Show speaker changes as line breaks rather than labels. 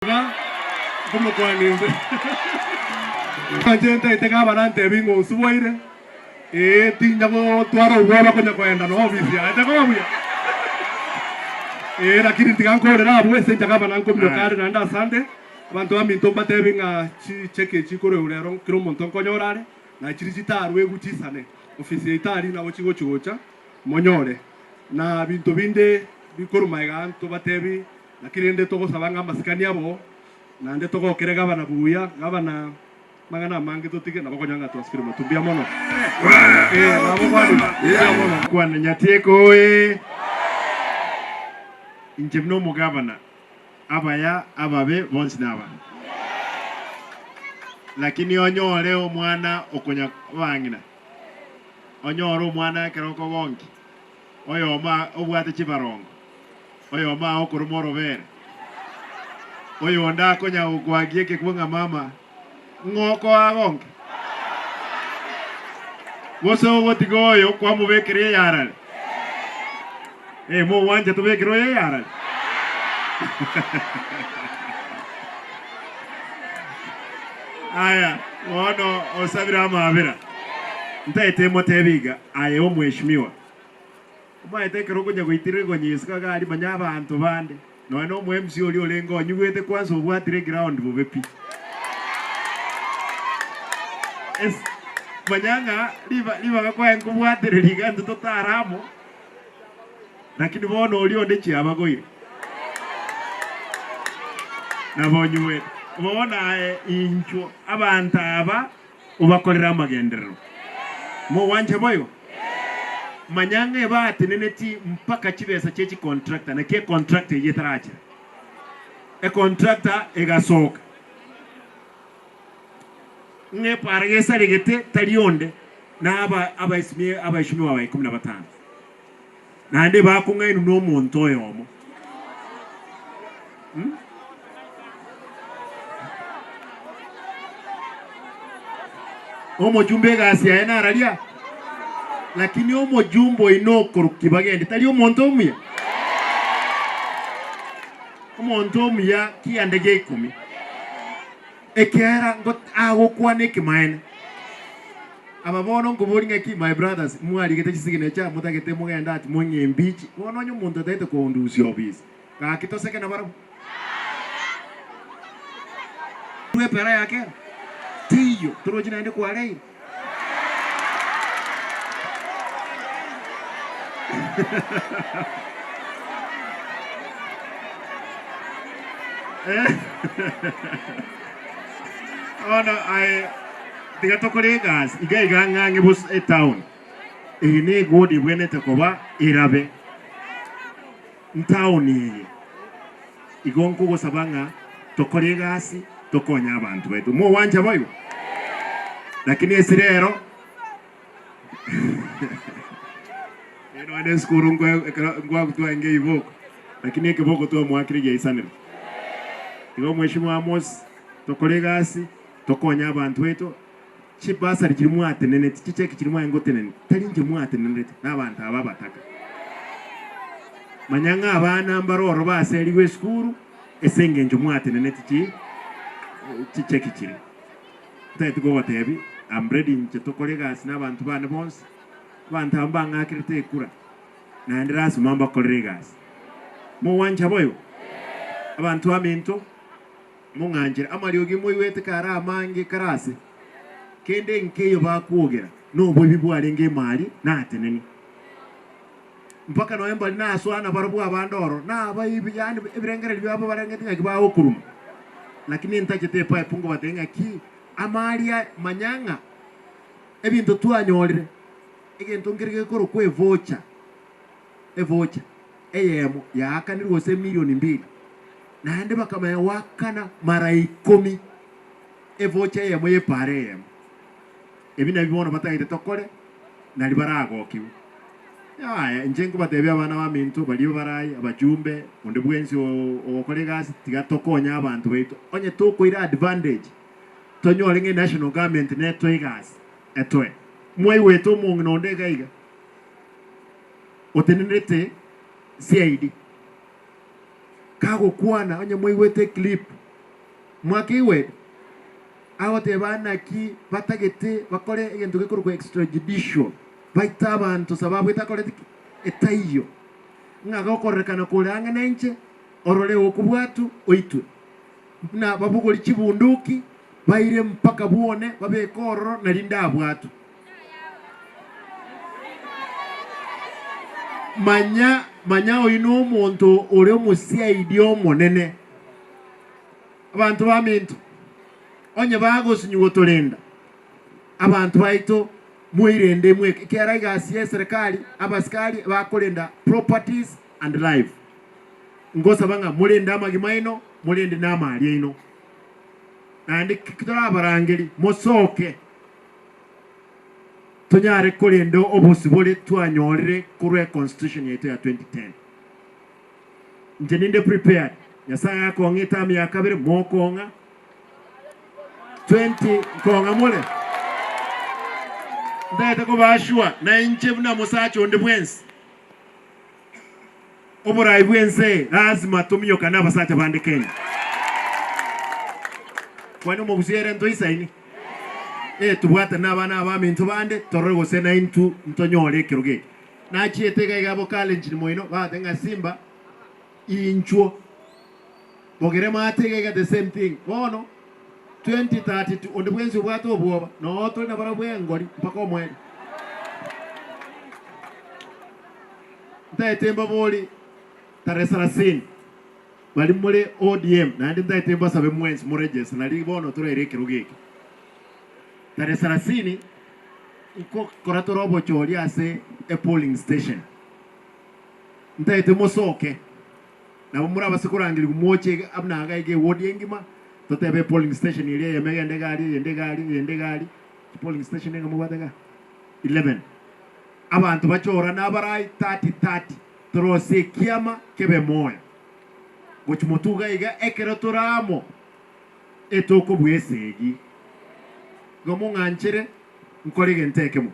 Como kwani Kajenta iteka banante bingo suwaire tinja ko twaro wala ko nyakwenda no office ya ita ko buya lakini tikanko na bwe senta kama nanko mnyokare na nda sande abantu aminto batebinga cheke chikore urero kiro monton konyorare na chirichitaru eguchisane office itari na bochigo chugocha monyore na bintu binde bikoro maiganto batebi lakini nde togo sabanga masikani abo na nde togo kerega bana buya gabana magana mangi tutige na bakonyanga twasifiri mutumbia mono nabo kwani mono
kwana nyateko injemno mugabana abaya ababe bonsi naba lakini onyore omwana okonya bangina onyore omwana keroko bonki oyoma obwate chibarongo oyoma okurumoro bere oyo nda konya ukwagie kekwanga mama ngoko agonke woso wotigoyo kwa mubekere yarale mo wanje tubekero yarale aya wono osabira amabira ntaite motebiga aye omweshimiwa umaite kero kunya guitire gonyisika gali manya abantu bande no mwemsi oli olengo nyugwete kwanza obwatire ground bubepi manyanga liba kwa nkubwatire ligandu totaramo lakini bono oli onde chiabagoire nabonywe bona incho abantu aba ubakolera amagenderero mo wanje boyo manyanga bati neneti mpaka chibesa chechi contractor na ke contractor yetaracha contractor egasoka ne paragesa regete talionde na abaishimi wa 15 na ande bakunga inu no muntu oyomo omo jumbe gasi ya ena ralia lakini omo jumbo inoko kibagende tali omuntu omya omuntu omya kiandege 10 ekera ngot ago kwane kimaene ababono ngoboringa ki my brothers mwali gete chisigine cha mutagete mugenda ati monye mbichi bono nyo muntu taite ko ndusi obis ka kitoseke na barabu tuwe pera yake tiyo turojina ende kwa lei ono ai tigato kolegas iga ngange bus e town ine godi bwene tekoba irabe town iyi igonko go sabanga tokolegas tokonya abantu betu mo wanja boyo lakini esirero eno ane skuru ngwa kutwa nge iboko lakini ekiboko tu mwakiri ya isanira igo mweshimu Amos tokolegas tokonya abantu betu chibasa likirimu atenene chicheke kirimu ngotenene talinje mu atenene nabantu ababataka manyanga abana mbaroro baseri we skuru esenge nje mu atenene chicheke kiri tayite go batebi I'm ready nje tokolegas nabantu bane bonse bantu ambanga akirite kura na ndras mamba kolegas mo wanja boyo abantu aminto munganjira amariogi moyiwete kara amange karase kende nkeyo bakwogera no bwo bibwalenge mali nateneni mpaka noemba na aswana barabu abandoro na abayibi yani ebirengere byabo barengete ngakibaho kuruma lakini ntakete pa pungo batenga ki amalia manyanga ebintu tuanyolire egento ngirige koro kwe voucher eyemo yakanirwo se milioni 2 na ande bakamaya wakana mara 10 voucher yemo yepare yemo ebina bibona batayite tokole nali baragokiwe ya njengo batebya abana bamintu bali barayi abajumbe onde bwenzi okolegas tigatokonya abantu beito onye toko ira advantage tonyole nge national government netwegas etwe mwe weto mungno ndega iga otenenete CID kago kwana onye mwe wete clip mwakiwe agotebana ki batagete bakore egento gikorwa extrajudicial baita abantu sababu itakore etaiyo ngaga okorekana kulanga nenche orole okubwatu oitwe na babugori kibunduki baire mpaka buone babekororo na linda abwatu manya oyino omuntu ore omusiaidi omonene abantu baminto onye bagosinyugo tolinda abantu baito mwirende mwe kera igasi ya serikali abasikali bakolinda properties and life ngosa banga mulinda amagimaino mulinde namali ino nandi kitora barangeli mosoke tonyare kolendo obusibole twanyorere kurwe constitution yetu ya 2010 njeninde prepared yasaya kongeta myaka bere mokonga 20 konga mole ndaita ko bashwa na inche buna musacho ndi bwensi oburai bwense lazima tumyoka nabasacha bande Kenya kwani mugusiyere ndo isaini tubwata n'abana abamintu bande torego sena intu ntonyore kiruge nachiete gabo challenge moino batenga simba inchuo bogere matege the same thing bono 2032 onde bwenzi bwato obwoba no to na bara bwengori mpaka omweli ndaetemba boli tarehe 30 bali muri ODM nandi ndaetemba sabe mwenzi murejes nali bono turere kirugeke tarehe 30 iko koratorobo chori ase a polling station ndaetemo soke na muri abasikurangira gumoche abnanga ige wodi engima totebe polling station ile yemegende gari polling station nga mubadaga 11 abantu bachora nabarai 30 trose kiama kebe moya gochumutuga iga ekerotoramo etoko bwesegi gomo nganchere nkorige ntekemo